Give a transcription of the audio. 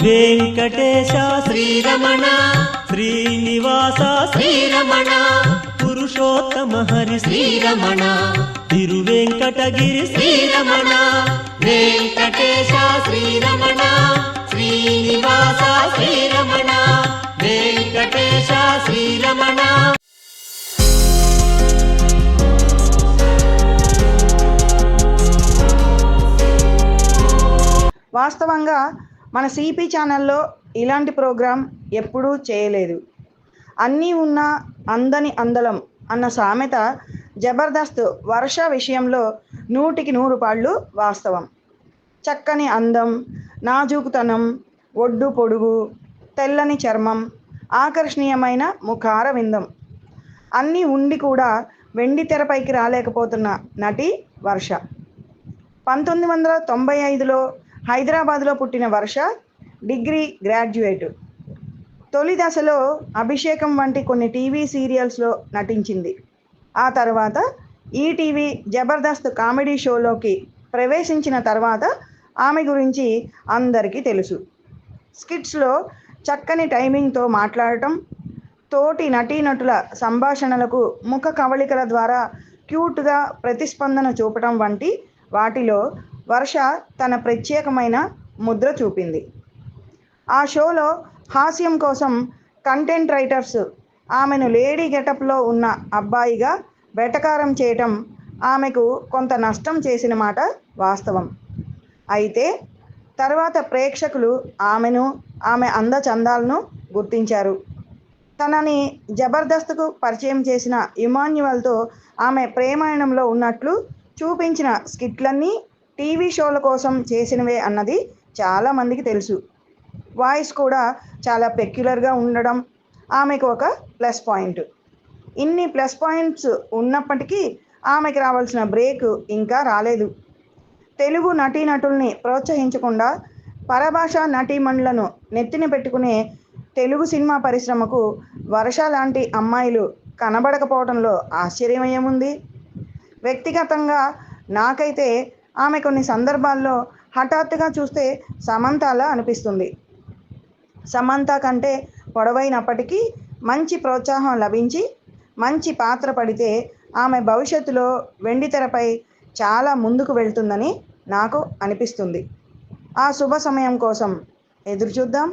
వెంకటేశ శ్రీరమణ శ్రీనివాస శ్రీరమణ పురుషోత్తమ హరి శ్రీరమణ తిరువెంకటగిరి శ్రీరమణ వెంకటేశ శ్రీరమణ శ్రీనివాస శ్రీరమణ వెంకటేశ శ్రీరమణ. వాస్తవంగా మన సిపి ఛానల్లో ఇలాంటి ప్రోగ్రాం ఎప్పుడూ చేయలేదు. అన్నీ ఉన్న అందని అందలం అన్న సామెత జబర్దస్త్ వర్ష విషయంలో 100కి 100 వాస్తవం. చక్కని అందం, నాజూకుతనం, ఒడ్డు పొడుగు, తెల్లని చర్మం, ఆకర్షణీయమైన ముఖార విందం అన్నీ ఉండి కూడా వెండి తెరపైకి రాలేకపోతున్న నటి వర్ష. 1995లో హైదరాబాద్లో పుట్టిన వర్ష డిగ్రీ గ్రాడ్యుయేట్. తొలి దశలో అభిషేకం వంటి కొన్ని టీవీ సీరియల్స్లో నటించింది. ఆ తర్వాత ఈటీవీ జబర్దస్త్ కామెడీ షోలోకి ప్రవేశించిన తర్వాత ఆమె గురించి అందరికీ తెలుసు. స్కిట్స్లో చక్కని టైమింగ్తో మాట్లాడటం, తోటి నటీనటుల సంభాషణలకు ముఖ కవళికల ద్వారా క్యూట్గా ప్రతిస్పందన చూపటం వంటి వాటిలో వర్ష తన ప్రత్యేకమైన ముద్ర చూపింది. ఆ షోలో హాస్యం కోసం కంటెంట్ రైటర్స్ ఆమెను లేడీ గెటప్లో ఉన్న అబ్బాయిగా వెటకారం చేయటం ఆమెకు కొంత నష్టం చేసిన మాట వాస్తవం. అయితే తర్వాత ప్రేక్షకులు ఆమెను, ఆమె అందచందాలను గుర్తించారు. తనని జబర్దస్త్కు పరిచయం చేసిన ఇమాన్యువల్తో ఆమె ప్రేమాయణంలో ఉన్నట్లు చూపించిన స్కిట్లన్నీ టీవీ షోల కోసం చేసినవే అన్నది చాలామందికి తెలుసు. వాయిస్ కూడా చాలా పెక్యులర్గా ఉండడం ఆమెకు ఒక ప్లస్ పాయింట్. ఇన్ని ప్లస్ పాయింట్స్ ఉన్నప్పటికీ ఆమెకి రావాల్సిన బ్రేక్ ఇంకా రాలేదు. తెలుగు నటీనటుల్ని ప్రోత్సహించకుండా పరభాషా నటీమణులను నెత్తిన పెట్టుకునే తెలుగు సినిమా పరిశ్రమకు వర్ష లాంటి అమ్మాయిలు కనబడకపోవడంలో ఆశ్చర్యం ఏముంది? వ్యక్తిగతంగా నాకైతే ఆమె కొన్ని సందర్భాల్లో హఠాత్తుగా చూస్తే సమంతలా అనిపిస్తుంది. సమంత కంటే పొడవైనప్పటికీ మంచి ప్రోత్సాహం లభించి మంచి పాత్ర పడితే ఆమె భవిష్యత్తులో వెండితెరపై చాలా ముందుకు వెళ్తుందని నాకు అనిపిస్తుంది. ఆ శుభ సమయం కోసం ఎదురు చూద్దాం.